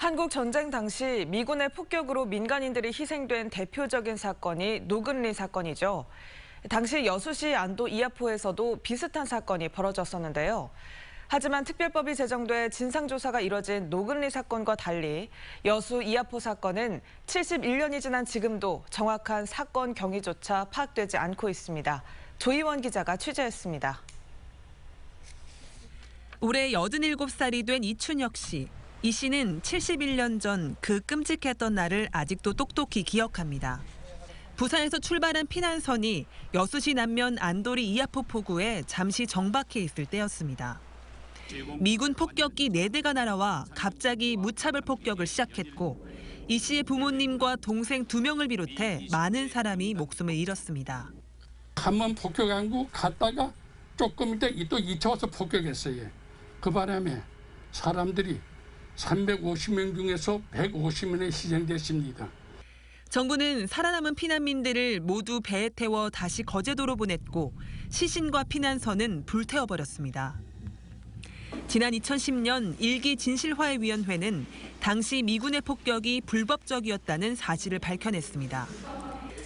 한국 전쟁 당시 미군의 폭격으로 민간인들이 희생된 대표적인 사건이 노근리 사건이죠. 당시 여수시 안도 이하포에서도 비슷한 사건이 벌어졌었는데요. 하지만 특별법이 제정돼 진상조사가 이뤄진 노근리 사건과 달리 여수 이하포 사건은 71년이 지난 지금도 정확한 사건 경위조차 파악되지 않고 있습니다. 조희원 기자가 취재했습니다. 올해 87살이 된 이춘혁 씨. 이 씨는 71년 전 그 끔찍했던 날을 아직도 똑똑히 기억합니다. 부산에서 출발한 피난선이 여수시 남면 안도리 이하포 포구에 잠시 정박해 있을 때였습니다. 미군 폭격기 4대가 날아와 갑자기 무차별 폭격을 시작했고 이 씨의 부모님과 동생 2명을 비롯해 많은 사람이 목숨을 잃었습니다. 한 번 폭격하고 갔다가 조금 있다 또 2차 와서 폭격했어요. 그 바람에 사람들이 350명 중에서 150명이 희생됐습니다. 정부는 살아남은 피난민들을 모두 배에 태워 다시 거제도로 보냈고 시신과 피난선은 불태워버렸습니다. 지난 2010년 1기 진실화해위원회는 당시 미군의 폭격이 불법적이었다는 사실을 밝혀냈습니다.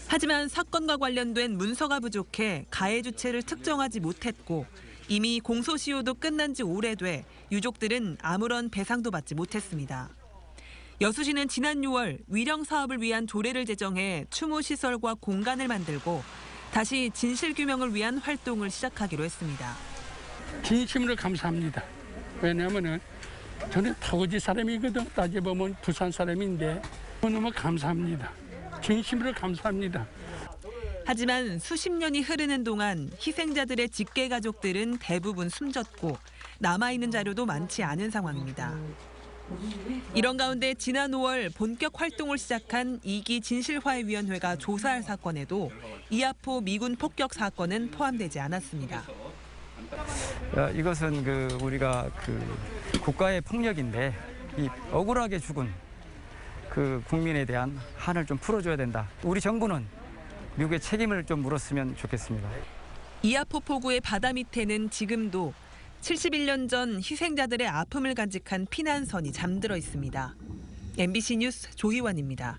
하지만 사건과 관련된 문서가 부족해 가해 주체를 특정하지 못했고 이미 공소시효도 끝난 지 오래돼 유족들은 아무런 배상도 받지 못했습니다. 여수시는 지난 6월 위령 사업을 위한 조례를 제정해 추모시설과 공간을 만들고 다시 진실규명을 위한 활동을 시작하기로 했습니다. 진심으로 감사합니다. 왜냐하면 저는 타고지 사람이거든. 따져보면 부산 사람인데 너무 감사합니다. 진심으로 감사합니다. 하지만 수십 년이 흐르는 동안 희생자들의 직계 가족들은 대부분 숨졌고 남아있는 자료도 많지 않은 상황입니다. 이런 가운데 지난 5월 본격 활동을 시작한 2기 진실화해위원회가 조사할 사건에도 이하포 미군 폭격 사건은 포함되지 않았습니다. 이것은 우리가 국가의 폭력인데 이 억울하게 죽은 그 국민에 대한 한을 좀 풀어줘야 된다. 우리 정부는 미국의 책임을 좀 물었으면 좋겠습니다. 이하포 포구의 바다 밑에는 지금도 71년 전 희생자들의 아픔을 간직한 피난선이 잠들어 있습니다. MBC 뉴스 조희원입니다.